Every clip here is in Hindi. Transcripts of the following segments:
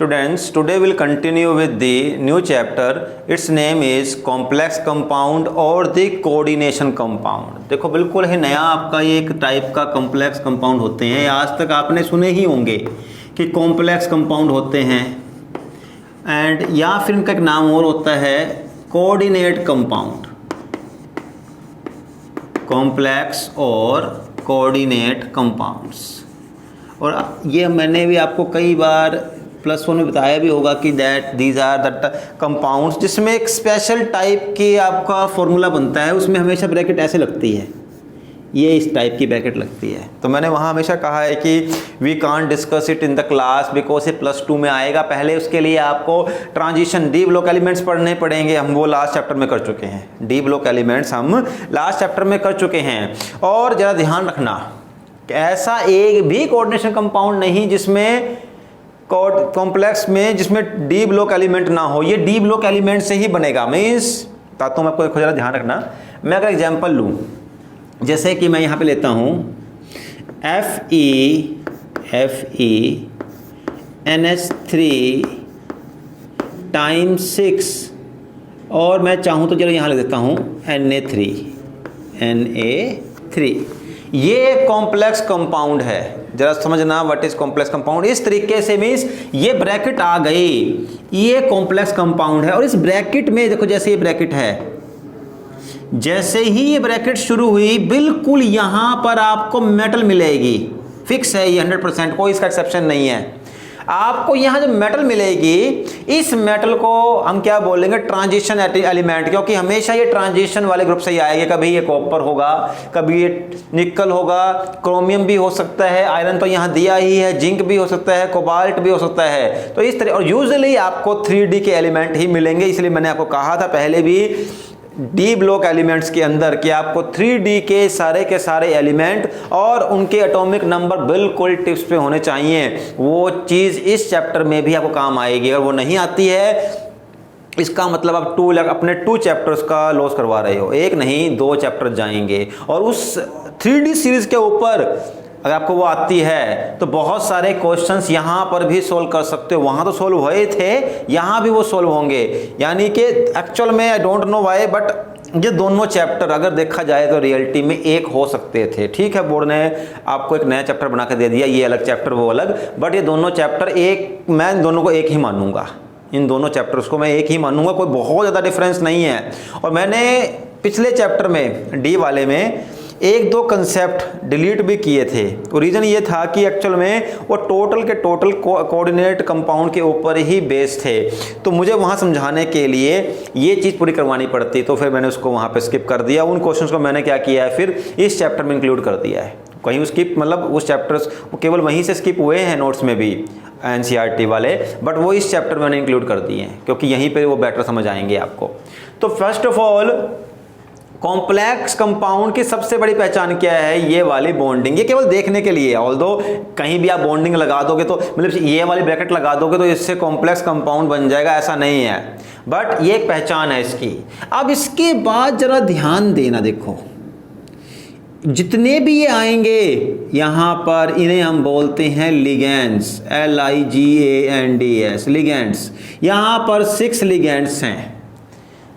Students, today we'll continue with the new chapter. Its name is complex compound और the coordination compound. देखो बिल्कुल ही नया आपका ये एक टाइप का complex compound होते हैं. आज तक आपने सुने ही होंगे कि complex compound होते हैं and या फिर इनका एक नाम और होता है coordinate compound. complex और coordinate compounds. और ये मैंने भी आपको कई बार +1 में बताया भी होगा कि that these are the compounds, जिसमें एक स्पेशल टाइप की आपका फॉर्मूला बनता है. उसमें हमेशा ब्रैकेट ऐसे लगती है, ये इस टाइप की ब्रैकेट लगती है. तो मैंने वहाँ हमेशा कहा है कि we can't discuss it in the class because ये +2 में आएगा. पहले उसके लिए आपको ट्रांजिशन डी ब्लॉक एलिमेंट्स पढ़ने पड़ेंगे. हम वो लास्ट चैप्टर में कर चुके हैं. डी ब्लॉक एलिमेंट्स हम लास्ट चैप्टर में कर चुके हैं. और ज़रा ध्यान रखना, ऐसा एक भी कोऑर्डिनेशन कंपाउंड नहीं जिसमें कॉम्प्लेक्स में जिसमें डी ब्लॉक एलिमेंट ना हो. ये डी ब्लॉक एलिमेंट से ही बनेगा. मीन्स ताकि मैं आपको जरा ध्यान रखना. मैं अगर एग्जांपल लूँ, जैसे कि मैं यहाँ पे लेता हूँ Fe NH3 टाइम्स 6 और मैं चाहूँ तो चलो यहाँ ले देता हूँ Na3. ये एक कॉम्प्लेक्स कंपाउंड है. जरा समझना व्हाट इज कॉम्प्लेक्स कंपाउंड. इस तरीके से मीन्स ये ब्रैकेट आ गई, ये कॉम्प्लेक्स कंपाउंड है. और इस ब्रैकेट में देखो, जैसे ये ब्रैकेट है, जैसे ही ये ब्रैकेट शुरू हुई बिल्कुल यहाँ पर आपको मेटल मिलेगी. फिक्स है ये 100%, कोई इसका एक्सेप्शन नहीं है. आपको यहाँ जो मेटल मिलेगी, इस मेटल को हम क्या बोलेंगे, ट्रांजिशन एलिमेंट, क्योंकि हमेशा ये ट्रांजिशन वाले ग्रुप से ही आएंगे. कभी ये कॉपर होगा, कभी ये निकल होगा, क्रोमियम भी हो सकता है, आयरन तो यहाँ दिया ही है, जिंक भी हो सकता है, कोबाल्ट भी हो सकता है. तो इस तरह, और यूजुअली आपको 3D के एलिमेंट ही मिलेंगे. इसलिए मैंने आपको कहा था पहले भी डी ब्लॉक एलिमेंट्स के अंदर कि आपको 3D के सारे एलिमेंट और उनके एटॉमिक नंबर बिल्कुल टिप्स पे होने चाहिए. वो चीज़ इस चैप्टर में भी आपको काम आएगी. अगर वो नहीं आती है, इसका मतलब आप अपने 2 चैप्टर्स का लॉस करवा रहे हो. एक नहीं 2 चैप्टर जाएंगे. और उस 3D सीरीज के ऊपर अगर आपको वो आती है तो बहुत सारे क्वेश्चंस यहाँ पर भी सोल्व कर सकते हो. वहाँ तो सोल्व हुए थे, यहाँ भी वो सोल्व होंगे. यानी कि एक्चुअल में I don't know why, but ये दोनों चैप्टर अगर देखा जाए तो रियलिटी में एक हो सकते थे. ठीक है, बोर्ड ने आपको एक नया चैप्टर बना के दे दिया, ये अलग चैप्टर वो अलग, बट ये दोनों चैप्टर एक, मैं इन दोनों को एक ही मानूंगा. इन दोनों चैप्टर्स को मैं एक ही मानूंगा. कोई बहुत ज़्यादा डिफरेंस नहीं है. और मैंने पिछले चैप्टर में डी वाले में 1-2 कंसेप्ट डिलीट भी किए थे. तो रीज़न ये था कि एक्चुअल में वो टोटल के टोटल कोऑर्डिनेट कंपाउंड के ऊपर ही बेस थे. तो मुझे वहाँ समझाने के लिए ये चीज़ पूरी करवानी पड़ती, तो फिर मैंने उसको वहाँ पे स्किप कर दिया. उन क्वेश्चंस को मैंने क्या किया है, फिर इस चैप्टर में इंक्लूड कर दिया है. कहीं स्किप मतलब उस चैप्टर्स वो केवल वहीं से स्किप हुए हैं नोट्स में भी, NCERT वाले, बट वो इस चैप्टर में मैंने इंक्लूड कर दिए हैं क्योंकि यहीं पर वो बेटर समझ आएंगे आपको. तो first of all, complex compound की सबसे बड़ी पहचान क्या है, ये वाली बॉन्डिंग. ये केवल देखने के लिए, ऑल्दो कहीं भी आप बॉन्डिंग लगा दोगे तो मतलब ये वाली ब्रैकेट लगा दोगे तो इससे कॉम्प्लेक्स कंपाउंड बन जाएगा, ऐसा नहीं है. बट ये एक पहचान है इसकी. अब इसके बाद जरा ध्यान देना, देखो जितने भी ये आएंगे यहाँ पर, इन्हें हम बोलते हैं लिगेंड्स, LIGANDS, लिगेंड्स. यहाँ पर 6 लिगेंड्स हैं.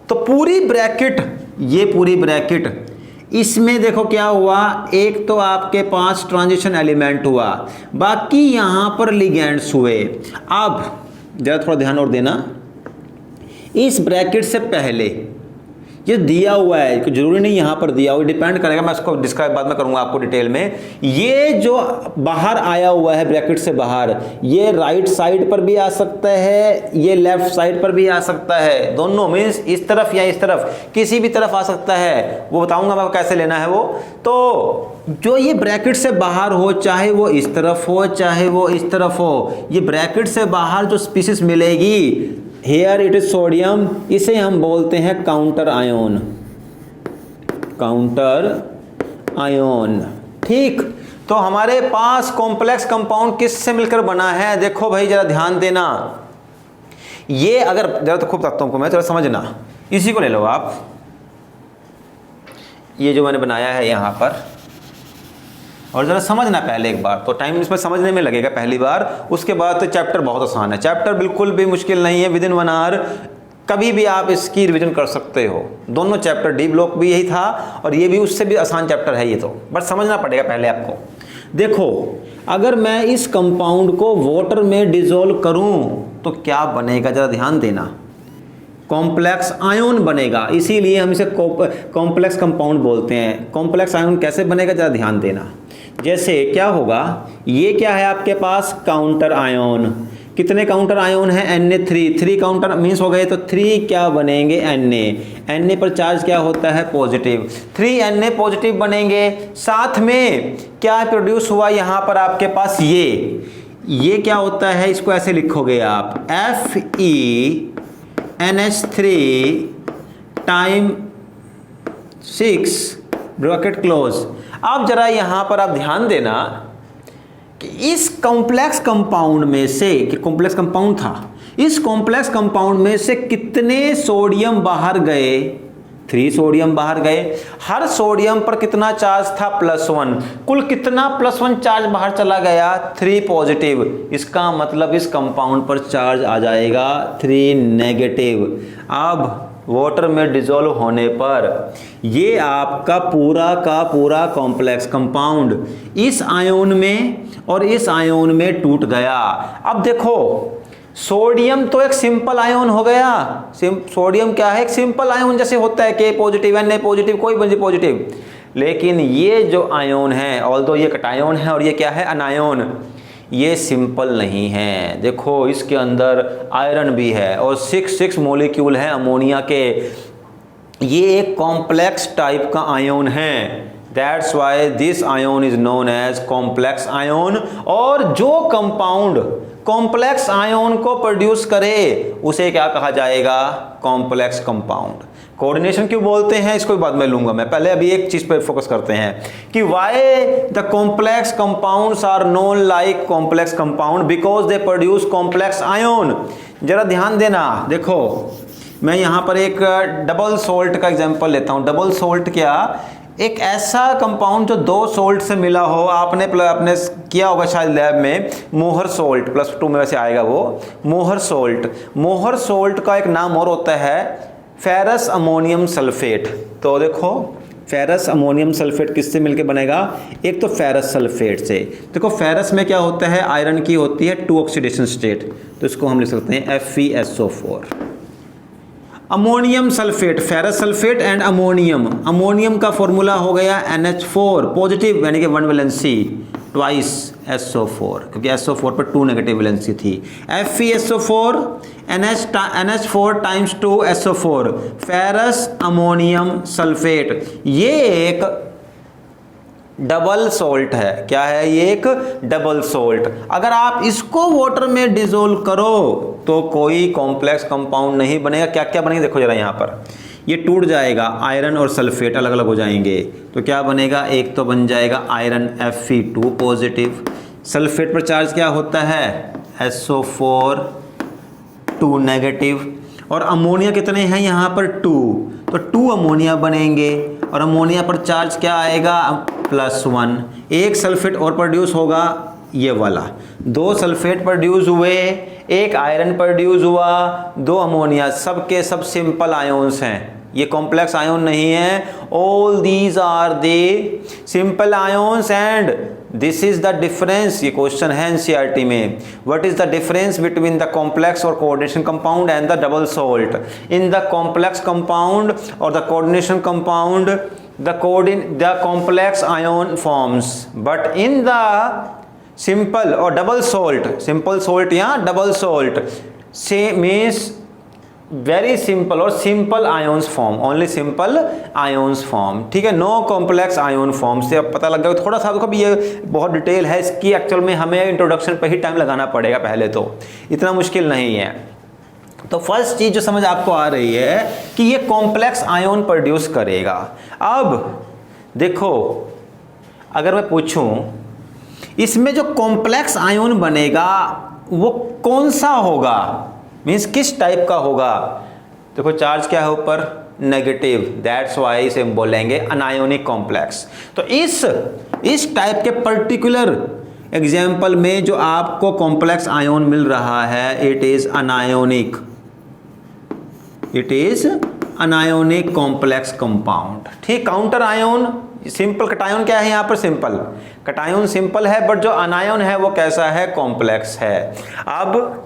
तो पूरी ब्रैकेट, ये पूरी ब्रैकेट, इसमें देखो क्या हुआ, एक तो आपके पास ट्रांजिशन एलिमेंट हुआ, बाकी यहाँ पर लिगेंड्स हुए. अब जरा थोड़ा ध्यान और देना, इस ब्रैकेट से पहले ये दिया हुआ है, जरूरी नहीं यहाँ पर दिया हुआ, डिपेंड करेगा, मैं इसको डिस्क्राइब बाद में करूँगा आपको डिटेल में. ये जो बाहर आया हुआ है ब्रैकेट से बाहर, ये राइट साइड पर भी आ सकता है, ये लेफ्ट साइड पर भी आ सकता है. दोनों मीन्स इस तरफ या इस तरफ, किसी भी तरफ आ सकता है. वो बताऊँगा मैं आपको कैसे लेना है वो. तो जो ये ब्रैकेट से बाहर हो, चाहे वो इस तरफ हो चाहे वो इस तरफ हो, ये ब्रैकेट से बाहर जो स्पीसीज मिलेगी, हेयर इट इज सोडियम, इसे हम बोलते हैं काउंटर आयोन. काउंटर आयोन, ठीक. तो हमारे पास कॉम्प्लेक्स कंपाउंड किससे मिलकर बना है, देखो भाई जरा ध्यान देना. ये अगर जरा तो खूब बताता हूँ मैं, जरा समझना. इसी को ले लो आप, ये जो मैंने बनाया है यहाँ पर, और ज़रा समझना पहले एक बार, तो टाइम इसमें समझने में लगेगा पहली बार, उसके बाद तो चैप्टर बहुत आसान है। चैप्टर बिल्कुल भी मुश्किल नहीं है, विद इन 1 आवर कभी भी आप इसकी रिवीजन कर सकते हो। दोनों चैप्टर, डी ब्लॉक भी यही था और ये भी उससे भी आसान चैप्टर है ये तो, बट समझना पड़ेगा पहले आपको। देखो अगर मैं इस कंपाउंड को वाटर में डिसॉल्व करूं तो क्या बनेगा, ज़रा ध्यान देना, कॉम्प्लेक्स आयन बनेगा, इसीलिए हम इसे कॉम्प्लेक्स कंपाउंड बोलते हैं। कॉम्प्लेक्स आयन कैसे बनेगा ज़रा ध्यान देना। जैसे क्या होगा, ये क्या है आपके पास काउंटर आयन, कितने काउंटर आयन है Na3, 3 काउंटर मीन्स हो गए, तो 3 क्या बनेंगे Na पर चार्ज क्या होता है पॉजिटिव, 3 Na पॉजिटिव बनेंगे। साथ में क्या प्रोड्यूस हुआ यहाँ पर आपके पास, ये क्या होता है, इसको ऐसे लिखोगे आप FeNH3 टाइम 6 ब्रैकेट क्लोज। अब जरा यहाँ पर आप ध्यान देना कि इस कॉम्प्लेक्स कंपाउंड में से, कि कॉम्प्लेक्स कंपाउंड था, इस कॉम्प्लेक्स कंपाउंड में से कितने सोडियम बाहर गए, 3 सोडियम बाहर गए। हर सोडियम पर कितना चार्ज था, +1, कुल कितना +1 चार्ज बाहर चला गया, 3 पॉजिटिव। इसका मतलब इस कंपाउंड पर चार्ज आ जाएगा 3 नेगेटिव। अब वाटर में डिसॉल्व होने पर ये आपका पूरा का पूरा कॉम्प्लेक्स कंपाउंड इस आयन में और इस आयन में टूट गया। अब देखो सोडियम तो एक सिंपल आयन हो गया, सोडियम क्या है, एक सिंपल आयन जैसे होता है, K पॉजिटिव Na पॉजिटिव कोई भी पॉजिटिव। लेकिन ये जो आयन है, ऑल्दो ये कटायन है और ये क्या है अनायन, ये सिंपल नहीं है। देखो इसके अंदर आयरन भी है और 6 मॉलिक्यूल है अमोनिया के। ये एक कॉम्प्लेक्स टाइप का आयन है, that's why this ion is known as complex ion. और जो कंपाउंड कॉम्प्लेक्स आयन को प्रोड्यूस करे उसे क्या कहा जाएगा, कॉम्प्लेक्स कंपाउंड। कोऑर्डिनेशन क्यों बोलते हैं इसको बाद में लूंगा मैं, पहले अभी एक चीज पर फोकस करते हैं कि why the complex compounds are known like complex compound, because they produce complex ion. जरा ध्यान देना, देखो मैं यहां पर एक डबल सोल्ट का एग्जांपल लेता हूं। डबल सोल्ट क्या, एक ऐसा कंपाउंड जो 2 सोल्ट से मिला हो, आपने किया होगा शायद लैब में, मोहर सोल्ट, +2 में वैसे आएगा वो मोहर सोल्ट। मोहर सोल्ट का एक नाम और होता है फेरस अमोनियम सल्फेट। तो देखो फेरस अमोनियम सल्फेट किससे मिलके बनेगा, एक तो फेरस सल्फेट से। देखो फेरस में क्या होता है, आयरन की होती है 2 ऑक्सीडेशन स्टेट, तो इसको हम लिख सकते हैं FeSO4। Ammonium sulphate, ferrous sulphate and ammonium, ammonium का फॉर्मूला हो गया NH4 पॉजिटिव यानी कि 1 वैलेंसी ट्वाइस SO4, क्योंकि SO4 पर 2 नेगेटिव वैलेंसी थी। FeSO4 NH4 times 2 SO4 ferrous ammonium sulphate. ये एक डबल सोल्ट है। क्या है ये, एक डबल सोल्ट। अगर आप इसको वाटर में डिसॉल्व करो तो कोई कॉम्प्लेक्स कंपाउंड नहीं बनेगा। क्या क्या बनेगा देखो जरा, यहाँ पर ये टूट जाएगा, आयरन और सल्फेट अलग अलग हो जाएंगे, तो क्या बनेगा, एक तो बन जाएगा आयरन Fe2 पॉजिटिव, सल्फेट पर चार्ज क्या होता है SO4 2 नेगेटिव, और अमोनिया कितने हैं यहाँ पर 2, तो 2 अमोनिया बनेंगे और अमोनिया पर चार्ज क्या आएगा +1। एक सल्फेट और प्रोड्यूस होगा ये वाला, 2 सल्फेट प्रोड्यूस हुए, एक आयरन प्रोड्यूस हुआ, 2 अमोनिया, सब के सब सिंपल आयन्स हैं, ये कॉम्प्लेक्स आयन नहीं है। All these are the simple ions and this is the difference. ये क्वेश्चन है एनसीईआरटी में, what is the difference between the complex और coordination compound and the double salt. In the complex compound और the coordination compound the complex ion forms, but in the simple or double salt, simple salt या double salt same means very simple or simple ions form, only simple ions form, ठीक है, no complex ion form। से अब पता लग गया थोड़ा सा, देखो ये बहुत डिटेल है इसकी, एक्चुअल में हमें इंट्रोडक्शन पे ही टाइम लगाना पड़ेगा, पहले तो इतना मुश्किल नहीं है। तो फर्स्ट चीज जो समझ आपको आ रही है कि ये कॉम्प्लेक्स आयन प्रोड्यूस करेगा। अब देखो अगर मैं पूछूं इसमें जो कॉम्प्लेक्स आयन बनेगा वो कौन सा होगा, मीन्स किस टाइप का होगा, देखो चार्ज क्या है ऊपर, नेगेटिव, दैट्स वाई इसे हम बोलेंगे अनायोनिक कॉम्प्लेक्स। तो इस टाइप के पर्टिकुलर एग्जाम्पल में जो आपको कॉम्प्लेक्स आयोन मिल रहा है, it is anionic, it is anionic complex compound. ठीक, काउंटर आयोन, सिंपल कटायन क्या है यहाँ पर, सिंपल कटायन सिंपल है, बट जो अनायन है वो कैसा है, कॉम्प्लेक्स है। अब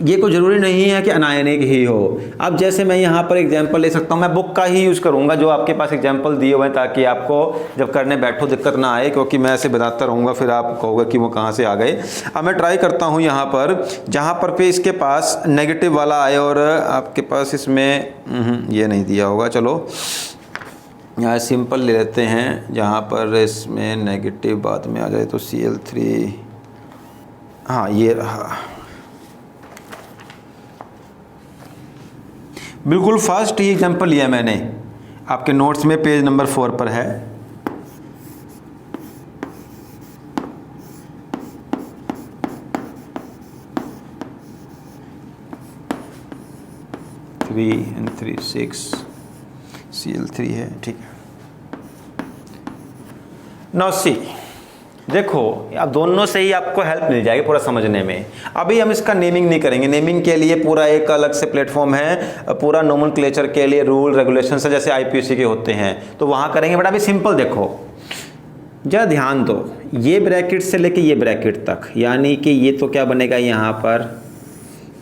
ये कोई जरूरी नहीं है कि अनायनिक ही हो। अब जैसे मैं यहाँ पर एग्जांपल ले सकता हूँ, मैं बुक का ही यूज़ करूँगा जो आपके पास एग्जांपल दिए हुए हैं, ताकि आपको जब करने बैठो दिक्कत ना आए, क्योंकि मैं ऐसे बताता रहूँगा फिर आप कहोगे कि वो कहाँ से आ गए। अब मैं ट्राई करता हूँ यहाँ पर, जहाँ पर पे इसके पास नेगेटिव वाला आए और आपके पास इसमें ये नहीं दिया होगा, चलो यहाँ सिंपल ले लेते हैं, जहाँ पर इसमें नेगेटिव बाद में आ जाए तो Cl3, हाँ ये रहा, बिल्कुल फर्स्ट ही एग्जांपल लिया मैंने, आपके नोट्स में पेज नंबर 4 पर है। थ्री एंड 3 6 Cl3 है, ठीक है। नाउ सी, देखो अब दोनों से ही आपको हेल्प मिल जाएगी पूरा समझने में। अभी हम इसका नेमिंग नहीं करेंगे, नेमिंग के लिए पूरा एक अलग से प्लेटफॉर्म है, पूरा नोमेनक्लेचर के लिए रूल रेगुलेशन से जैसे IPC के होते हैं तो वहाँ करेंगे। बट अभी सिंपल देखो, जरा ध्यान दो, ये ब्रैकेट से लेके ये ब्रैकेट तक, यानी कि ये तो क्या बनेगा यहाँ पर,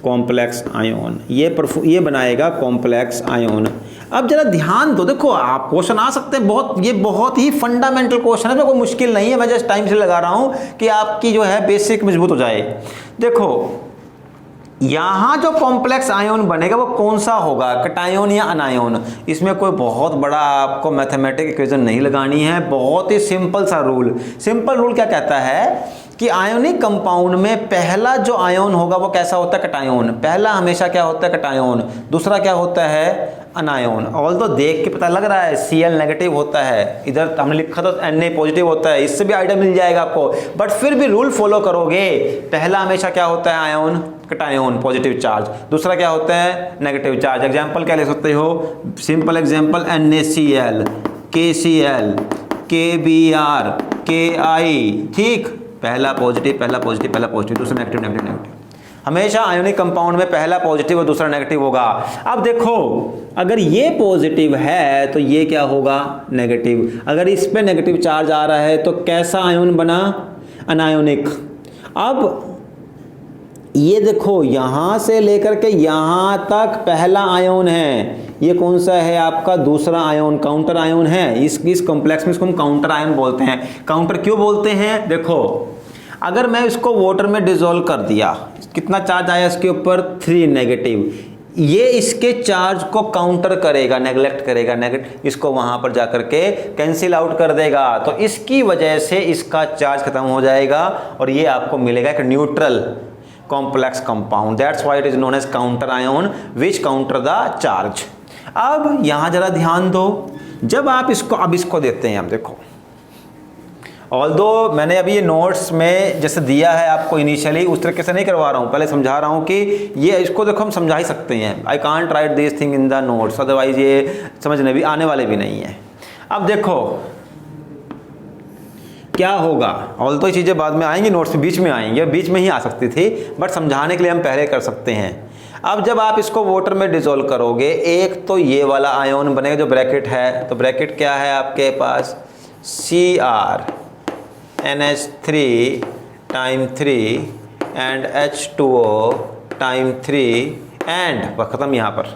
कॉम्प्लेक्स आयोन, ये बनाएगा कॉम्प्लेक्स आयोन। अब जरा ध्यान दो, देखो आप क्वेश्चन आ सकते हैं बहुत, ये बहुत ही फंडामेंटल क्वेश्चन है, तो कोई मुश्किल नहीं है, मैं जस्ट टाइम से लगा रहा हूं कि आपकी जो है बेसिक मजबूत हो जाए। देखो यहां जो कॉम्प्लेक्स आयोन बनेगा वो कौन सा होगा, कटायोन या अनायोन, इसमें कोई बहुत बड़ा आपको मैथमेटिक इक्वेशन नहीं लगानी है, बहुत ही सिंपल सा रूल। सिंपल रूल क्या कहता है कि आयोनिक कंपाउंड में पहला जो आयोन होगा वो कैसा होता है, कटायोन। पहला हमेशा क्या होता है, कटायोन, दूसरा क्या होता है, अनायोन। ऑल्दो देख के पता लग रहा है Cl नेगेटिव होता है, इधर हमने लिखा तो Na पॉजिटिव होता है, इससे भी आइडिया मिल जाएगा आपको, बट फिर भी रूल फॉलो करोगे। पहला हमेशा क्या होता है, आयोन, कटायोन, पॉजिटिव चार्ज, दूसरा क्या होता है, नेगेटिव चार्ज। एग्जाम्पल क्या ले सकते हो, simple example NaCl, KCl, KBr, Ki, ठीक, पहला पॉजिटिव, पहला पॉजिटिव, पहला पॉजिटिव, दूसरा नेगेटिव, नेगेटिव, नेगेटिव। हमेशा आयोनिक कंपाउंड में पहला पॉजिटिव और दूसरा नेगेटिव होगा। अब देखो अगर ये पॉजिटिव है तो ये क्या होगा, नेगेटिव। अगर इस पे नेगेटिव चार्ज आ रहा है तो कैसा आयोन बना, अनायोनिक। अब ये देखो यहां से लेकर के यहां तक पहला आयोन है, ये कौन सा है आपका, दूसरा आयोन, काउंटर आयोन है। इस कॉम्प्लेक्स में इसको हम काउंटर आयोन बोलते हैं। काउंटर क्यों बोलते हैं, देखो अगर मैं इसको वाटर में डिसॉल्व कर दिया, कितना चार्ज आया इसके ऊपर, 3 नेगेटिव, ये इसके चार्ज को काउंटर करेगा, नेगलेक्ट करेगा, इसको वहां पर जाकर के कैंसिल आउट कर देगा, तो इसकी वजह से इसका चार्ज खत्म हो जाएगा और ये आपको मिलेगा एक neutral complex compound. That's why it is known as counter ion which counter the charge. अब यहां जरा ध्यान दो, जब आप इसको, अब इसको देते हैं हम, देखो ऑल्दो मैंने अभी ये नोट्स में जैसे दिया है आपको इनिशियली उस तरीके से नहीं करवा रहा हूँ, पहले समझा रहा हूँ कि ये इसको देखो हम समझा ही सकते हैं। I can't right this thing in the notes, otherwise ये समझने भी आने वाले भी नहीं है। अब देखो क्या होगा, ऑल्दो ये चीज़ें बाद में आएंगी, नोट्स बीच में आएंगी, बीच में ही आ सकती थी, बट समझाने के लिए हम पहले कर सकते हैं। अब जब आप इसको वाटर में डिसॉल्व करोगे, एक तो ये वाला आयोन बनेगा जो ब्रैकेट है, तो ब्रैकेट क्या है आपके पास, Cr NH3 time 3 and H2O time 3 and खत्म यहाँ पर।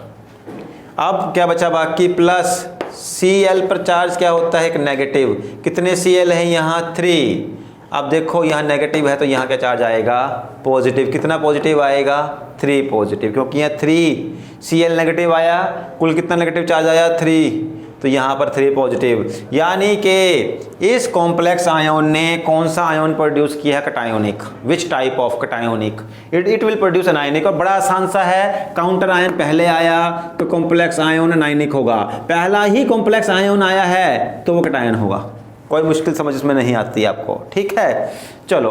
अब क्या बचा बाकी, प्लस Cl पर चार्ज क्या होता है, एक नेगेटिव, कितने Cl है यहाँ, 3। अब देखो यहाँ नेगेटिव है तो यहाँ क्या चार्ज आएगा, पॉजिटिव। कितना पॉजिटिव आएगा, 3 पॉजिटिव, क्योंकि यहाँ 3 Cl नेगेटिव आया, कुल कितना नेगेटिव चार्ज आया, 3, तो यहाँ पर 3 पॉजिटिव। यानी कि इस कॉम्प्लेक्स आयोन ने कौन सा आयोन प्रोड्यूस किया है, cationic. Which type of cationic, it will produce anionic. और बड़ा आसान सा है, काउंटर आयन पहले आया तो कॉम्प्लेक्स आयोन एनायनिक होगा, पहला ही कॉम्प्लेक्स आयोन आया है तो वो कटायन होगा। कोई मुश्किल समझ इसमें नहीं आती आपको, ठीक है। चलो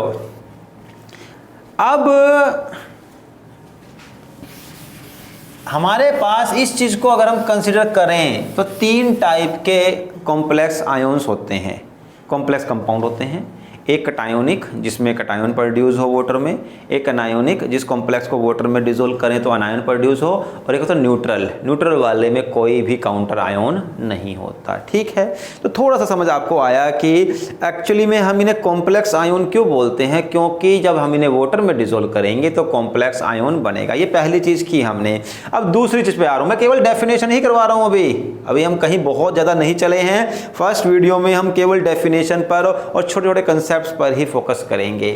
अब हमारे पास इस चीज़ को अगर हम कंसिडर करें तो 3 टाइप के कॉम्प्लेक्स आयोन्स होते हैं, कॉम्प्लेक्स कंपाउंड होते हैं। एक कटायोनिक जिसमें कटायन प्रोड्यूस हो वाटर में, एक अनायोनिक जिस कॉम्प्लेक्स को वाटर में डिसोल्व करें तो अनायन प्रोड्यूस हो, और एक होता है न्यूट्रल, न्यूट्रल वाले में कोई भी काउंटर आयोन नहीं होता। ठीक है, तो थोड़ा सा समझ आपको आया कि एक्चुअली में हम इन्हें कॉम्प्लेक्स आयोन क्यों बोलते हैं, क्योंकि जब हम इन्हें वाटर में डिसोल्व करेंगे तो कॉम्प्लेक्स आयोन बनेगा। ये पहली चीज़ की हमने। अब दूसरी चीज़ पे आ रहा हूँ, मैं केवल डेफिनेशन ही करवा रहा हूँ। अभी हम कहीं बहुत ज़्यादा नहीं चले हैं। फर्स्ट वीडियो में हम केवल डेफिनेशन पर और छोटे छोटे कंसेप्ट पर ही फोकस करेंगे।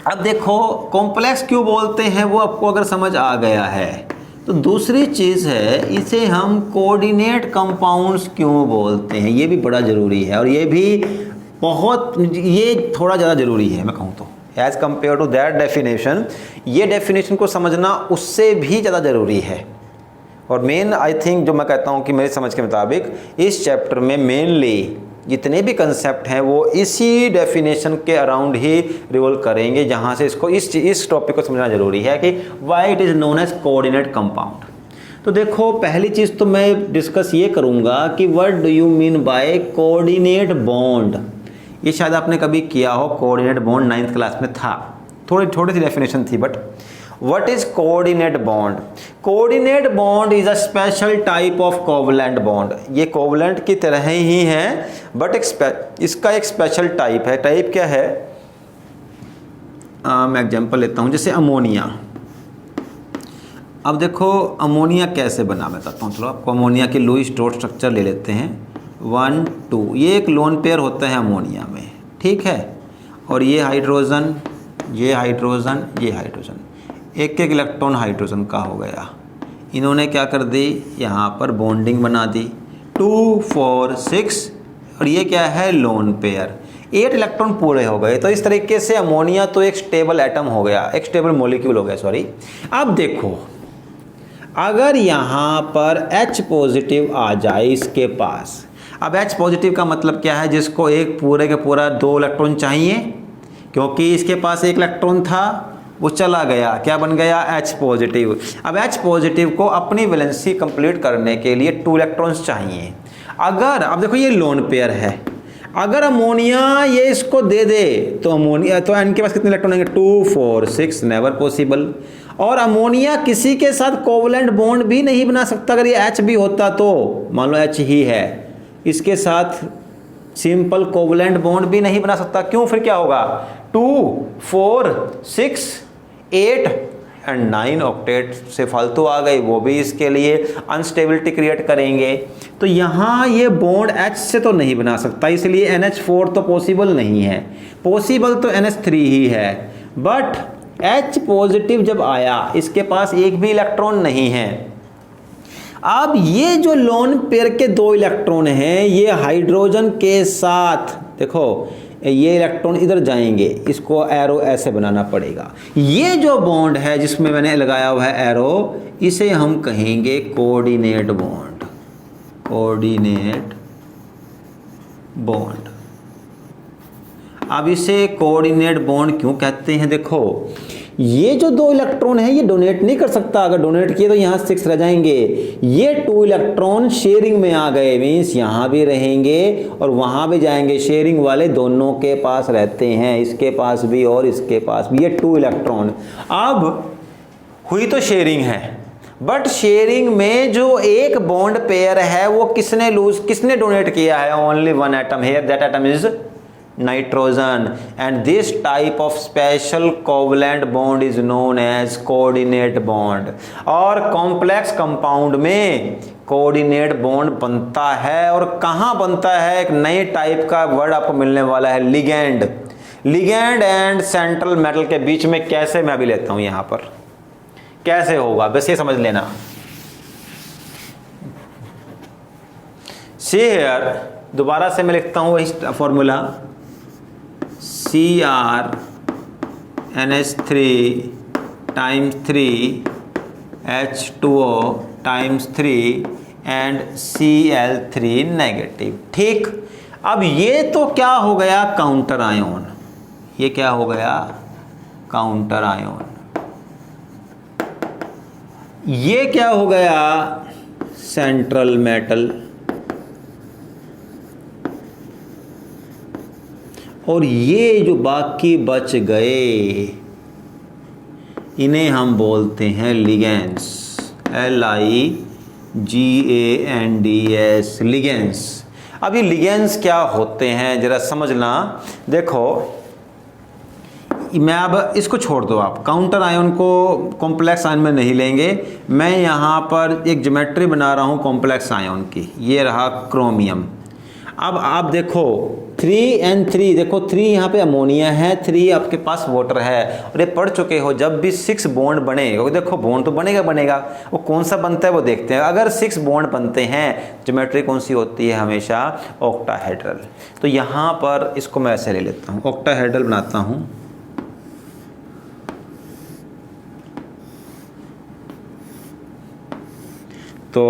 अब देखो कॉम्प्लेक्स क्यों बोलते हैं वो आपको अगर समझ आ गया है, तो दूसरी चीज़ है इसे हम कोऑर्डिनेट कंपाउंड्स क्यों बोलते हैं, ये भी बड़ा ज़रूरी है। और ये भी बहुत, ये थोड़ा ज़्यादा ज़रूरी है मैं कहूँ तो, as compare to that definition. ये डेफिनेशन को समझना उससे भी ज़्यादा ज़रूरी है। और मेन आई थिंक जो मैं कहता हूँ कि मेरी समझ के मुताबिक इस चैप्टर में मेनली जितने भी कंसेप्ट हैं वो इसी डेफिनेशन के अराउंड ही रिवॉल्व करेंगे, जहाँ से इसको इस टॉपिक को समझना जरूरी है कि why it is known as coordinate compound. तो देखो पहली चीज़ तो मैं डिस्कस ये करूँगा कि what do you mean by coordinate bond. ये शायद आपने कभी किया हो, कोऑर्डिनेट बॉन्ड 9th क्लास में था, थोड़ी छोटी सी डेफिनेशन थी। But What is coordinate bond? Coordinate bond is a special type of covalent bond. ये covalent की तरह ही है, बट इसका एक स्पेशल टाइप है। टाइप क्या है? मैं एग्जांपल लेता हूँ, जैसे अमोनिया। अब देखो अमोनिया कैसे बना, मैं बताता हूँ। चलो आपको अमोनिया की लुईस डॉट स्ट्रक्चर ले लेते हैं। 1 2, ये एक लोन पेयर होता है अमोनिया में, ठीक है। और ये हाइड्रोजन, ये हाइड्रोजन, ये हाइड्रोजन, एक एक इलेक्ट्रॉन हाइड्रोजन का हो गया। इन्होंने क्या कर दी, यहाँ पर बॉन्डिंग बना दी 2 4 6, और ये क्या है लोन पेयर, 8 इलेक्ट्रॉन पूरे हो गए। तो इस तरीके से अमोनिया तो एक स्टेबल एटम हो गया, एक स्टेबल मॉलिक्यूल हो गया, सॉरी। अब देखो अगर यहाँ पर H पॉजिटिव आ जाए इसके पास, अब H पॉजिटिव का मतलब क्या है, जिसको एक पूरे के पूरा 2 इलेक्ट्रॉन चाहिए, क्योंकि इसके पास 1 इलेक्ट्रॉन था वो चला गया, क्या बन गया H पॉजिटिव। अब H पॉजिटिव को अपनी वैलेंसी कंप्लीट करने के लिए 2 इलेक्ट्रॉन्स चाहिए। अगर अब देखो ये लोन पेयर है, अगर अमोनिया ये इसको दे दे तो अमोनिया तो इनके पास कितने इलेक्ट्रॉन आएंगे, 2 4 6, नेवर पॉसिबल। और अमोनिया किसी के साथ कोवलेंट बॉन्ड भी नहीं बना सकता। अगर ये H भी होता तो मान लो H ही है, इसके साथ सिंपल कोवलेंट बॉन्ड भी नहीं बना सकता। क्यों? फिर क्या होगा, 2 4 6 8 एंड 9 ऑक्टेट से फालतू आ गए, वो भी इसके लिए अनस्टेबिलिटी क्रिएट करेंगे। तो यहाँ ये बॉन्ड H से तो नहीं बना सकता, इसलिए NH4 तो पॉसिबल नहीं है। पॉसिबल तो NH3 ही है। बट H पॉजिटिव जब आया, इसके पास एक भी इलेक्ट्रॉन नहीं है। अब ये जो लोन पेयर के 2 इलेक्ट्रॉन हैं, ये हाइड्रोजन के साथ, देखो ये इलेक्ट्रॉन इधर जाएंगे, इसको एरो ऐसे बनाना पड़ेगा। ये जो बॉन्ड है जिसमें मैंने लगाया हुआ है एरो, इसे हम कहेंगे कोऑर्डिनेट बॉन्ड। Coordinate bond. अब इसे कोऑर्डिनेट बॉन्ड क्यों कहते हैं, देखो ये जो 2 इलेक्ट्रॉन है ये डोनेट नहीं कर सकता, अगर डोनेट किए तो यहाँ 6 रह जाएंगे। ये 2 इलेक्ट्रॉन शेयरिंग में आ गए, मीन्स यहाँ भी रहेंगे और वहाँ भी जाएंगे। शेयरिंग वाले दोनों के पास रहते हैं, इसके पास भी और इसके पास भी। ये 2 इलेक्ट्रॉन अब हुई तो शेयरिंग है, बट शेयरिंग में जो एक बॉन्ड पेयर है वो किसने डोनेट किया है, only 1 atom here, that atom is nitrogen, and this type of special covalent bond is known as coordinate bond। और complex compound में coordinate bond बनता है, और कहाँ बनता है, एक नए टाइप का वर्ड आपको मिलने वाला है, ligand. Ligand and central metal के बीच में कैसे, मैं अभी लेता हूँ यहाँ पर कैसे होगा, बस ये समझ लेना। सी हियर, दोबारा से मैं लिखता हूँ वही formula, CrNH3 times 3 H2O times 3 and Cl3 negative. ठीक, अब ये तो क्या हो गया, काउंटर आयोन। ये क्या हो गया, काउंटर आयोन। ये क्या हो गया, सेंट्रल मेटल, और ये जो बाकी बच गए इन्हें हम बोलते हैं लिगेंड्स, LIGANDS, लिगेंड्स। अब ये लिगेंड्स क्या होते हैं जरा समझना। देखो मैं अब इसको छोड़ दो, आप काउंटर आयन को कॉम्प्लेक्स आयन में नहीं लेंगे। मैं यहाँ पर एक ज्योमेट्री बना रहा हूँ कॉम्प्लेक्स आयन की, ये रहा क्रोमियम। अब आप देखो 3N3, देखो 3 यहाँ पे अमोनिया है, 3 आपके पास वाटर है, और ये पढ़ चुके हो जब भी 6 बॉन्ड बने, देखो बॉन्ड तो बनेगा, वो कौन सा बनता है वो देखते हैं। अगर 6 बॉन्ड बनते हैं, ज्योमेट्री कौन सी होती है हमेशा, ऑक्टाहेड्रल। तो यहाँ पर इसको मैं ऐसे ले लेता हूँ, ऑक्टाहेड्रल बनाता हूँ। तो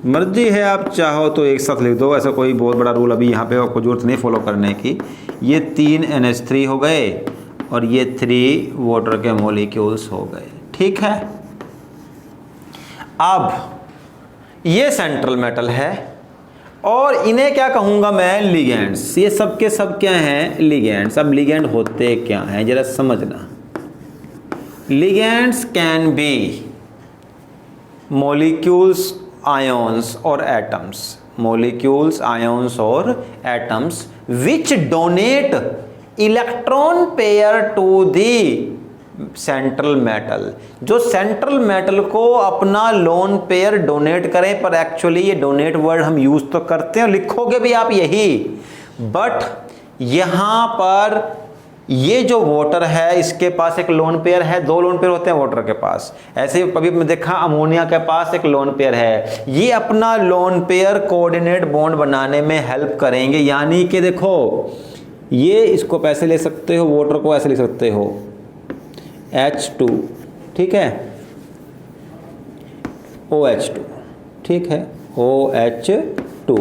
मर्जी है, आप चाहो तो एक साथ लिख दो, ऐसा कोई बहुत बड़ा रूल अभी यहाँ पे आपको जरूरत नहीं फॉलो करने की। ये 3 NH3 हो गए और ये 3 वाटर के मॉलिक्यूल्स हो गए, ठीक है। अब ये सेंट्रल मेटल है और इन्हें क्या कहूँगा मैं, लिगेंड्स। ये सब के सब क्या हैं, लिगेंड्स। अब लिगेंड होते क्या हैं जरा समझना। Ligands can be molecules, ions और एटम्स, molecules, ions और atoms which donate electron pair to the central metal, जो सेंट्रल मेटल को अपना लोन पेयर डोनेट करें। पर एक्चुअली ये डोनेट वर्ड हम यूज तो करते हैं, लिखोगे भी आप यही, बट यहां पर ये जो वाटर है इसके पास एक लोन पेयर है, 2 लोन पेयर होते हैं वाटर के पास। ऐसे ही कभी मैं देखा अमोनिया के पास एक लोन पेयर है। ये अपना लोन पेयर कोऑर्डिनेट बॉन्ड बनाने में हेल्प करेंगे। यानी कि देखो ये इसको ऐसे ले सकते हो, वाटर को ऐसे ले सकते हो H2, ठीक है, OH2, ठीक है, OH2।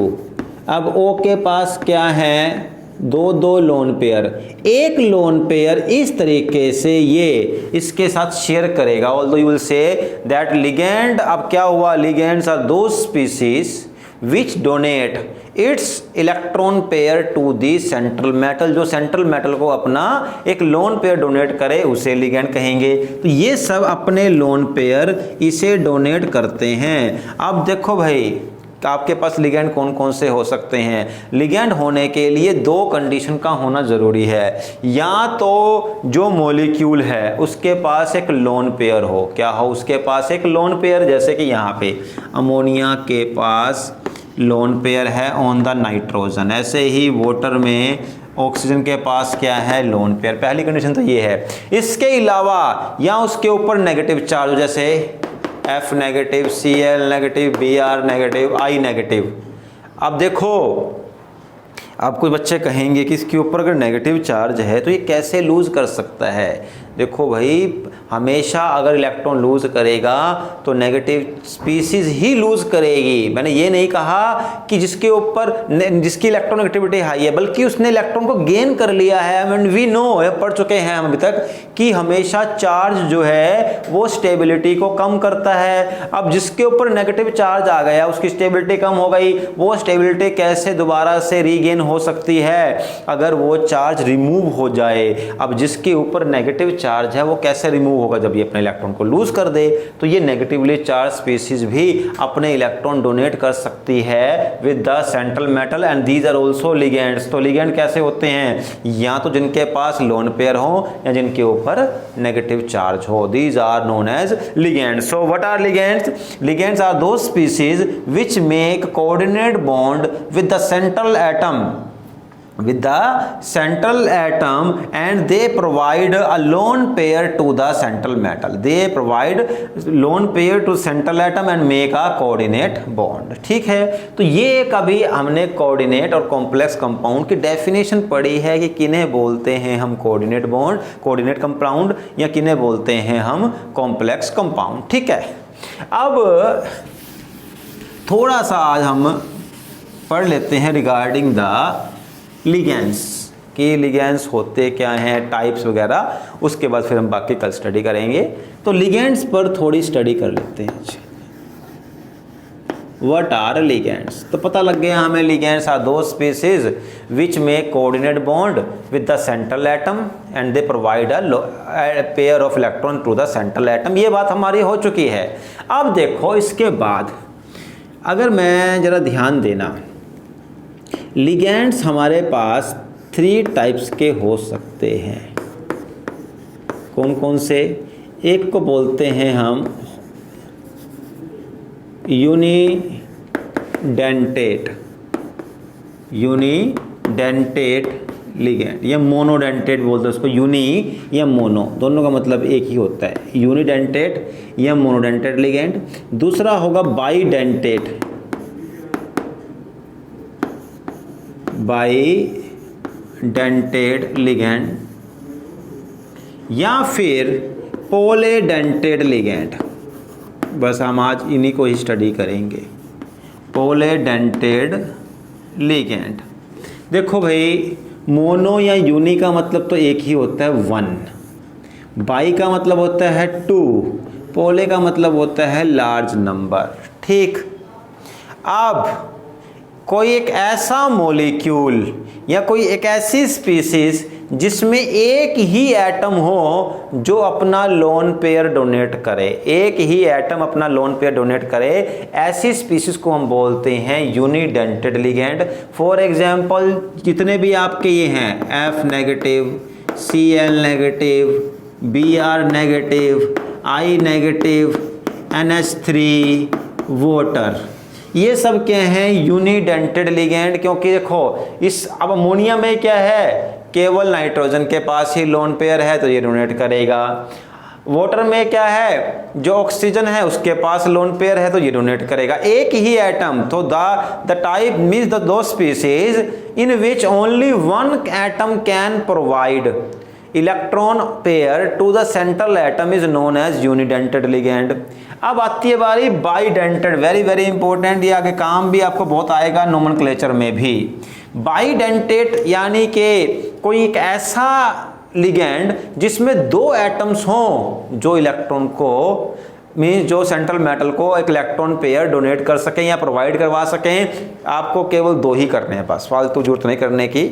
अब O के पास क्या है, 2 लोन पेयर। एक लोन पेयर इस तरीके से ये इसके साथ शेयर करेगा। Although you will say that ligand, अब क्या हुआ, ligands are those species which donate its electron pair to the central metal. जो सेंट्रल मेटल को अपना एक लोन पेयर डोनेट करे उसे लिगेंड कहेंगे। तो ये सब अपने लोन पेयर इसे डोनेट करते हैं। अब देखो भाई आपके पास लिगेंड कौन कौन से हो सकते हैं। लिगेंड होने के लिए 2 कंडीशन का होना जरूरी है। या तो जो मॉलिक्यूल है उसके पास एक लोन पेयर हो, क्या हो, उसके पास एक लोन पेयर। जैसे कि यहाँ पे अमोनिया के पास लोन पेयर है ऑन द नाइट्रोजन, ऐसे ही वाटर में ऑक्सीजन के पास क्या है, लोन पेयर। पहली कंडीशन तो ये है। इसके अलावा या उसके ऊपर नेगेटिव चार्ज, जैसे F negative, Cl negative, Br negative, I negative. अब देखो अब कुछ बच्चे कहेंगे कि इसके ऊपर अगर नेगेटिव चार्ज है तो ये कैसे लूज कर सकता है। देखो भाई हमेशा अगर इलेक्ट्रॉन लूज करेगा तो नेगेटिव स्पीसीज ही लूज करेगी। मैंने ये नहीं कहा कि जिसके ऊपर जिसकी इलेक्ट्रॉन नेगेटिविटी हाई है, बल्कि उसने इलेक्ट्रॉन को गेन कर लिया है। एंड वी नो, पढ़ चुके हैं हम अभी तक कि हमेशा चार्ज जो है वो स्टेबिलिटी को कम करता है। अब जिसके ऊपर नेगेटिव चार्ज आ गया उसकी स्टेबिलिटी कम हो गई, वो स्टेबिलिटी कैसे दोबारा से रीगेन हो सकती है, अगर वो चार्ज रिमूव हो जाए। अब जिसके ऊपर नेगेटिव चार्ज है वो कैसे रिमूव होगा, जब ये अपने इलेक्ट्रॉन को लूज कर दे। तो ये नेगेटिवली चार्ज स्पीसीज भी अपने इलेक्ट्रॉन डोनेट कर सकती है with the central metal and these are also ligands. तो लिगेंड कैसे होते हैं, या तो जिनके पास लोन पेयर हो या जिनके ऊपर नेगेटिव चार्ज हो, these are known as ligands. So what are ligands? Ligands are those species which make coordinate bond with the central atom and they provide a lone pair to the central metal. They provide lone pair to central atom and make a coordinate bond. ठीक है, तो ये कभी हमने कोऑर्डिनेट और कॉम्प्लेक्स कंपाउंड की डेफिनेशन पढ़ी है कि किन्हें बोलते हैं हम कोऑर्डिनेट बॉन्ड, कोऑर्डिनेट कंपाउंड, या किन्हें बोलते हैं हम कॉम्प्लेक्स कंपाउंड। ठीक है, अब थोड़ा सा आज हम पढ़ लेते हैं रिगार्डिंग द लिगेंड्स कि लिगेंड्स होते क्या हैं, टाइप्स वगैरह, उसके बाद फिर हम बाकी कल स्टडी करेंगे। तो लिगेंड्स पर थोड़ी स्टडी कर लेते हैं। What are ligands? तो पता लग गया हमें ligands are those species which make coordinate bond with the central atom and they provide a pair of electron to the central atom। ये बात हमारी हो चुकी है। अब देखो इसके बाद अगर मैं ज़रा ध्यान देना, ligands हमारे पास 3 टाइप्स के हो सकते हैं। कौन कौन से? एक को बोलते हैं हम यूनिडेंटेट लिगेंड, या मोनोडेंटेट बोलते हैं उसको। यूनी या मोनो दोनों का मतलब एक ही होता है, यूनिडेंटेट या मोनोडेंटेट लिगेंड। दूसरा होगा बाईडेंटेट लिगेंड या फिर पॉलीडेंटेट लिगेंड। बस हम आज इन्हीं को ही स्टडी करेंगे, पॉलीडेंटेट लिगेंड। देखो भाई, मोनो या यूनी का मतलब तो एक ही होता है 1, बाई का मतलब होता है 2, पोले का मतलब होता है लार्ज नंबर। ठीक, अब कोई एक ऐसा मॉलिक्यूल या कोई एक ऐसी स्पीसीज जिसमें एक ही एटम हो जो अपना लोन पेयर डोनेट करे, एक ही एटम अपना लोन पेयर डोनेट करे, ऐसी स्पीसीज को हम बोलते हैं यूनिडेंटेड लिगेंड। फॉर एग्जांपल जितने भी आपके ये हैं F negative, Cl negative, Br negative, I negative, NH3, water, ये सब क्या हैं? Unidentate ligand. क्योंकि देखो इस अब अमोनिया में क्या है, केवल नाइट्रोजन के पास ही लोन पेयर है तो ये डोनेट करेगा। वाटर में क्या है, जो ऑक्सीजन है उसके पास लोन पेयर है तो ये डोनेट करेगा। एक ही एटम, तो the type means those species in which only one atom can provide electron pair to the central atom is known as unidentate ligand. अब आती है बारी बाईडेंटेड, वेरी वेरी इंपॉर्टेंट, ये आगे काम भी आपको बहुत आएगा नोमेनक्लेचर में भी। बाईडेंटेट यानी कि कोई एक ऐसा लिगेंड जिसमें 2 एटम्स हों जो इलेक्ट्रॉन को मीन्स जो सेंट्रल मेटल को एक इलेक्ट्रॉन पेयर डोनेट कर सकें या प्रोवाइड करवा सकें। आपको केवल 2 ही करने हैं, बस फालतू जरूरत नहीं करने की।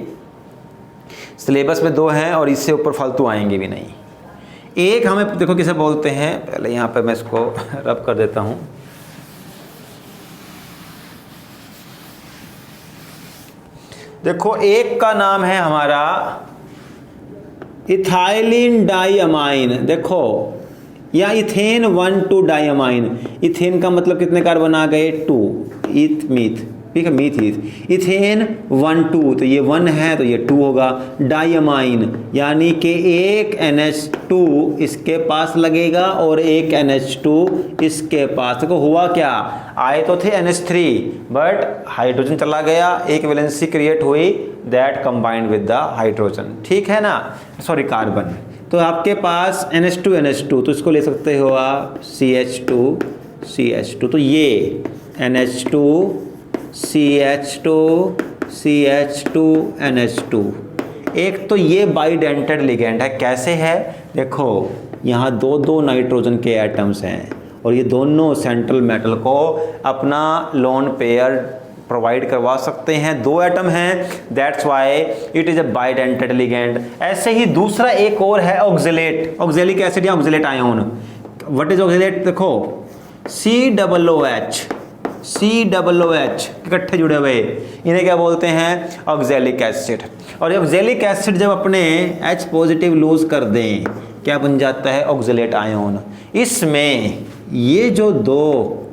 सिलेबस में 2 हैं और इससे ऊपर फालतू आएंगे भी नहीं। एक हमें देखो किसे बोलते हैं, पहले यहाँ पे मैं इसको रब कर देता हूँ। देखो एक का नाम है हमारा इथाइलिन डाइअमाइन, देखो, या इथेन 1,2 डाइअमाइन। इथेन का मतलब कितने कार्बन आ गए? 2, ईथ मीथ, ठीक है, मीथ ईथ। इथेन 1,2 तो ये 1 है तो ये 2 होगा। डाइअमाइन यानी कि एक NH2 इसके पास लगेगा और एक NH2 इसके पास। देखो हुआ क्या, आए तो थे NH3 बट हाइड्रोजन चला गया, एक वैलेंसी क्रिएट हुई, that combined with the hydrogen, ठीक है ना, सॉरी कार्बन। तो आपके पास NH2 तो इसको ले सकते हो आप CH2। तो ये NH2 CH2 NH2। एक तो ये बाईडेंटेड लिगेंड है। कैसे है? देखो यहाँ 2 नाइट्रोजन के एटम्स हैं और ये दोनों सेंट्रल मेटल को अपना लोन पेयर प्रोवाइड करवा सकते हैं। 2 एटम हैं, that's why it is a bidentate ligand. ऐसे ही दूसरा एक और है ऑक्जेलेट, ऑक्जेलिक एसिड या oxalate ion. What is oxalate? देखो COOH इकट्ठे जुड़े हुए, इन्हें क्या बोलते हैं? Oxalic acid. और ऑक्जेलिक एसिड जब अपने H पॉजिटिव लूज कर दें, क्या बन जाता है? Oxalate ion. इसमें ये जो 2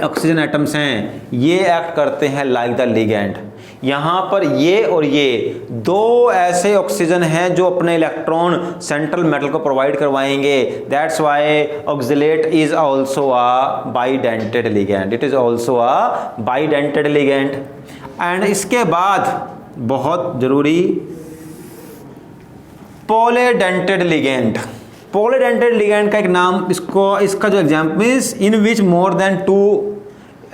ऑक्सीजन एटम्स हैं ये एक्ट करते हैं लाइक द लिगेंड। यहाँ पर ये और ये 2 ऐसे ऑक्सीजन हैं जो अपने इलेक्ट्रॉन सेंट्रल मेटल को प्रोवाइड करवाएंगे। That's why oxalate is also a bidentate ligand, it is also a bidentate ligand. And इसके बाद बहुत जरूरी पॉलीडेंटेड लिगेंड। पॉलीडेंटेड लिगेंड का एक नाम, इसका जो example means in which more than 2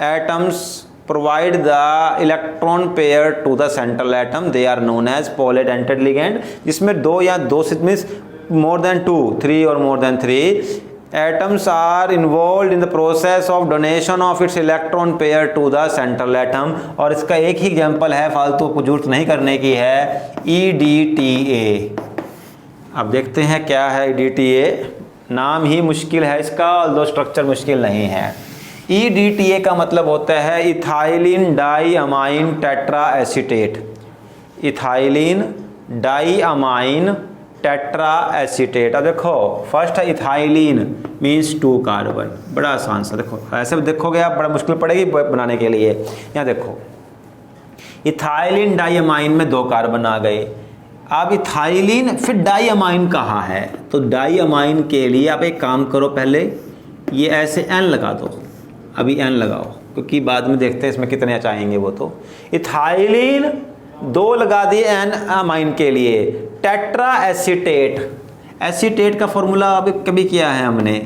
atoms provide the electron pair to the central atom, they are known as polydentate ligand, जिसमें दो या दो से means more than 2, 3 or more than 3 atoms are involved in the process of donation of its electron pair to the central atom। और इसका एक ही एग्जाम्पल है, फालतू को जरूरत नहीं करने की है, EDTA। अब देखते हैं क्या है EDTA, नाम ही मुश्किल है इसका, दो स्ट्रक्चर मुश्किल नहीं है। EDTA का मतलब होता है ethylene di amine tetra acetate, ethylene di amine tetra acetate. अब देखो फर्स्ट है इथाइलिन मीन्स 2 कार्बन, बड़ा आसान सा, देखो ऐसे देखोगे आप बड़ा मुश्किल पड़ेगी बनाने के लिए। यहाँ देखो इथाइलिन डाई अमाइन में 2 कार्बन आ गए, अब इथाइलिन फिर डाई अमाइन कहाँ है, तो डाई अमाइन के लिए आप एक काम करो, पहले ये ऐसे N लगा दो, अभी N लगाओ क्योंकि बाद में देखते हैं इसमें कितने चाहेंगे वो। तो इथाइलिन 2 लगा दिए N अमाइन के लिए, टेट्रा एसीटेट, एसीटेट का फॉर्मूला अभी कभी किया है हमने,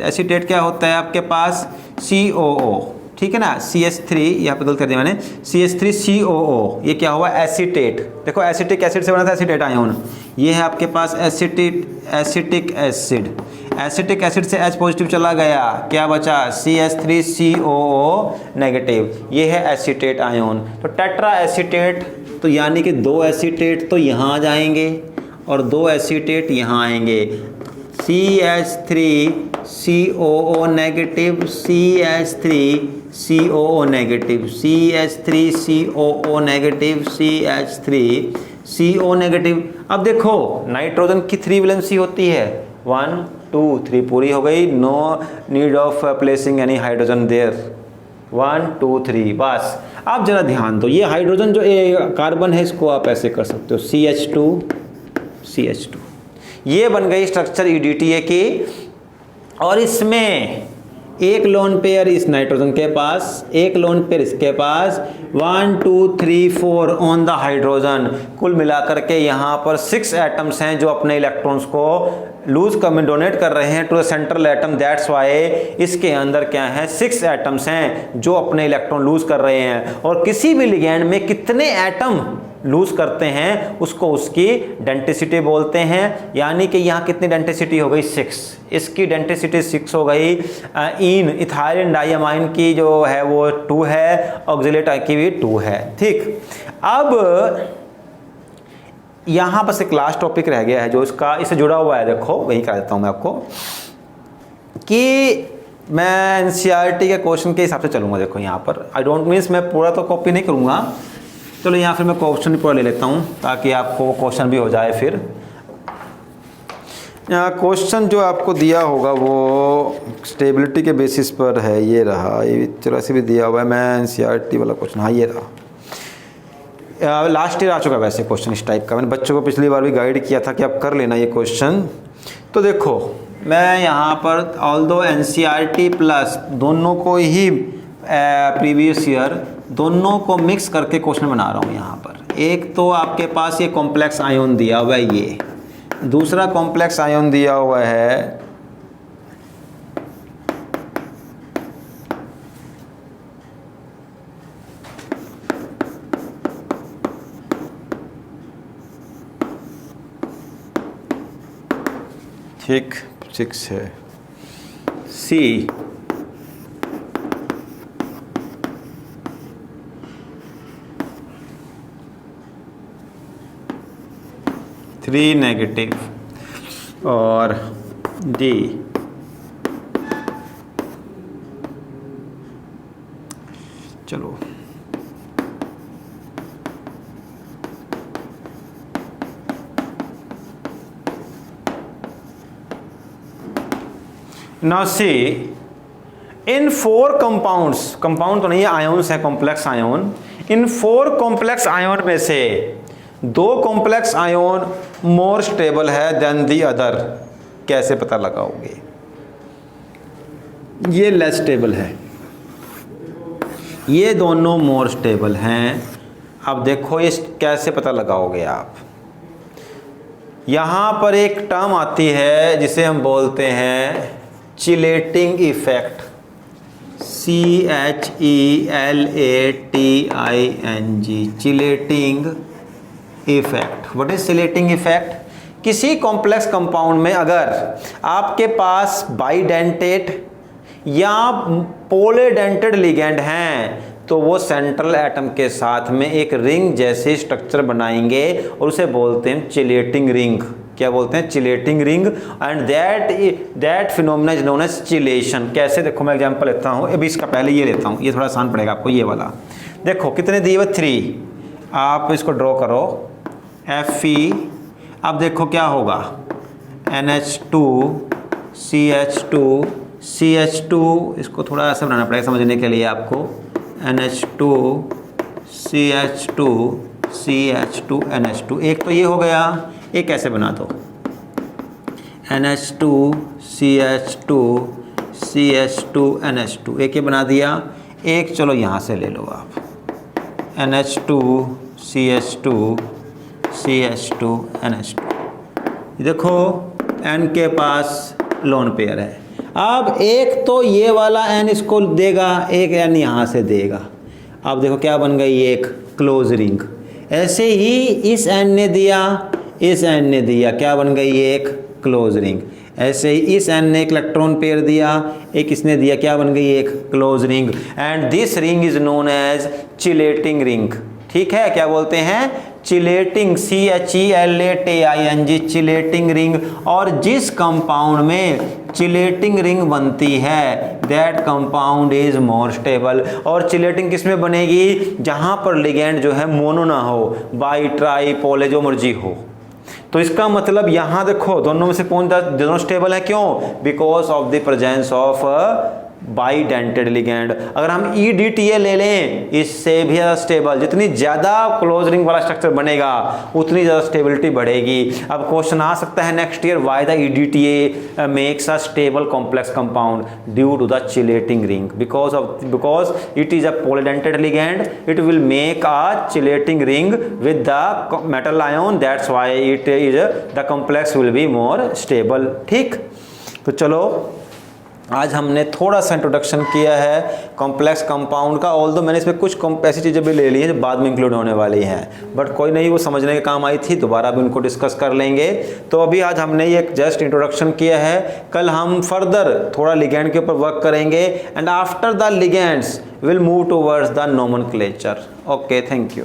एसीटेट क्या होता है आपके पास COO, ठीक है ना, CH3 यहाँ पे गलत कर दिया मैंने, CH3COO, ये क्या हुआ एसीटेट। देखो एसिटिक एसिड से बना था एसीटेट आयोन, ये है आपके पास एसिटिक एसिड, एसिटिक एसिड से H पॉजिटिव चला गया, क्या बचा CH3COO नेगेटिव, ये है एसीटेट आयोन। तो टेट्रा एसीटेट, तो यानी कि 2 एसीटेट तो यहाँ आ जाएंगे और 2 एसीटेट यहाँ आएंगे, CH3COO negative, CH3COO negative, CH3COO negative, CH3CO negative. अब देखो नाइट्रोजन की 3 वैलेंसी होती है, 1 2 3 पूरी हो गई, no need of placing any hydrogen there, 1 2 3 बस। आप जरा ध्यान दो, ये हाइड्रोजन जो कार्बन है इसको आप ऐसे कर सकते हो CH2, ये बन गई स्ट्रक्चर EDTA की। और इसमें एक लोन पेयर इस नाइट्रोजन के पास, एक लोन पेयर इसके पास, 1 2 3 4 ऑन द हाइड्रोजन, कुल मिलाकर के यहाँ पर 6 एटम्स हैं जो अपने इलेक्ट्रॉन्स को लूज में डोनेट कर रहे हैं to the central atom. That's why इसके अंदर क्या है 6 एटम्स हैं जो अपने इलेक्ट्रॉन लूज कर रहे हैं। और किसी भी लिगैंड में कितने एटम लूज करते हैं उसको उसकी डेंसिटी बोलते हैं, यानी कि यहाँ कितनी डेंसिटी हो गई 6, इसकी डेंसिटी 6 हो गई। इथाइलिन डाइअमाइन की जो है वो 2 है, ऑक्सिलेट की भी 2 है, ठीक। अब यहाँ बस एक लास्ट टॉपिक रह गया है जो इससे जुड़ा हुआ है, देखो वही कह देता हूँ मैं आपको कि मैं NCERT के क्वेश्चन के हिसाब से चलूँगा। देखो यहाँ पर आई डोंट मीन्स मैं पूरा तो कॉपी नहीं करूँगा, चलो यहाँ फिर मैं क्वेश्चन पूरा ले लेता हूँ ताकि आपको वो क्वेश्चन भी हो जाए। फिर यहाँ क्वेश्चन जो आपको दिया होगा वो स्टेबिलिटी के बेसिस पर है, ये रहा, ये चलो से भी दिया हुआ है, मैं NCERT वाला क्वेश्चन, हाँ ये रहा, लास्ट ईयर आ चुका है वैसे क्वेश्चन इस टाइप का, मैंने बच्चों को पिछली बार भी गाइड किया था कि आप कर लेना ये क्वेश्चन। तो देखो मैं यहाँ पर ऑल्दो NCERT प्लस दोनों को ही प्रीवियस ईयर दोनों को मिक्स करके क्वेश्चन बना रहा हूँ। यहाँ पर एक तो आपके पास ये कॉम्प्लेक्स आयोन दिया हुआ है, ये दूसरा कॉम्प्लेक्स आयोन दिया हुआ है ठीक 6 है C, नेगेटिव और D चलो नाउ सी इन 4 कंपाउंड्स, कंपाउंड तो नहीं है आयोन्स है, कॉम्प्लेक्स आयोन, इन 4 कॉम्प्लेक्स आयोन में से 2 कॉम्प्लेक्स आयोन मोर स्टेबल है देन दी अदर, कैसे पता लगाओगे? ये लेस स्टेबल है, ये दोनों मोर स्टेबल हैं। अब देखो ये कैसे पता लगाओगे आप? यहाँ पर एक टर्म आती है जिसे हम बोलते हैं chelating effect, CHELATING, chelating effect. What is chelating effect? किसी कॉम्प्लेक्स कंपाउंड में अगर आपके पास बाइडेंटेट या पॉलीडेंटेड लिगेंड हैं तो वो सेंट्रल एटम के साथ में एक रिंग जैसे स्ट्रक्चर बनाएंगे और उसे बोलते हैं चिलेटिंग रिंग। क्या बोलते हैं? Chelating ring. And that phenomena is known as chelation. कैसे? देखो मैं एग्जांपल लेता हूँ, अभी इसका पहले ये लेता हूँ, ये थोड़ा आसान पड़ेगा आपको। ये वाला देखो कितने दिए हुए 3, आप इसको ड्रॉ करो Fe। अब देखो क्या होगा, NH2 CH2, इसको थोड़ा ऐसा बनाना पड़ेगा समझने के लिए आपको। NH2 CH2 NH2, एक तो ये हो गया, एक ऐसे बना दो NH2 CH2 NH2, एक ये बना दिया। एक चलो यहाँ से ले लो आप NH2 CH2 NH2। देखो N के पास लोन पेयर है। अब एक तो ये वाला N इसको देगा, एक N यहाँ से देगा। अब देखो क्या बन गई, एक क्लोज रिंग। ऐसे ही इस N ने दिया, इस N ने दिया, क्या बन गई, एक क्लोज रिंग। ऐसे ही इस N ने एक इलेक्ट्रॉन पेयर दिया, एक इसने दिया, क्या बन गई, एक close ring. And this ring is known as chelating ring. ठीक है, क्या बोलते हैं? Chelating, CHELATING, chelating ring. और जिस कंपाउंड में चिलेटिंग रिंग बनती है that compound is more stable. और चिलेटिंग किस में बनेगी? जहां पर लिगेंड जो है मोनो ना हो, बाई ट्राई पॉली जो मर्जी हो। तो इसका मतलब यहां देखो दोनों में से कौन दोनों स्टेबल है? क्यों? Because of the presence of bidentate ligand. अगर हम EDTA ले लें, इससे भी ज़्यादा स्टेबल, जितनी ज़्यादा क्लोज रिंग वाला स्ट्रक्चर बनेगा उतनी ज़्यादा स्टेबिलिटी बढ़ेगी। अब क्वेश्चन आ सकता है next year, why the EDTA makes a stable complex compound? Due to the chelating ring. Because it is a polydentate ligand, it will make a chelating ring with the metal ion, that's why it is the complex will be more stable. ठीक, तो चलो आज हमने थोड़ा सा इंट्रोडक्शन किया है कॉम्प्लेक्स कंपाउंड का। ऑल्दो मैंने इसमें कुछ ऐसी चीज़ें भी ले ली हैं जो बाद में इंक्लूड होने वाली हैं, बट कोई नहीं, वो समझने के काम आई थी, दोबारा भी उनको डिस्कस कर लेंगे। तो अभी आज हमने ये जस्ट इंट्रोडक्शन किया है, कल हम फर्दर थोड़ा लिगेंड के ऊपर वर्क करेंगे and after the ligands will move towards the nomenclature. Okay, thank you.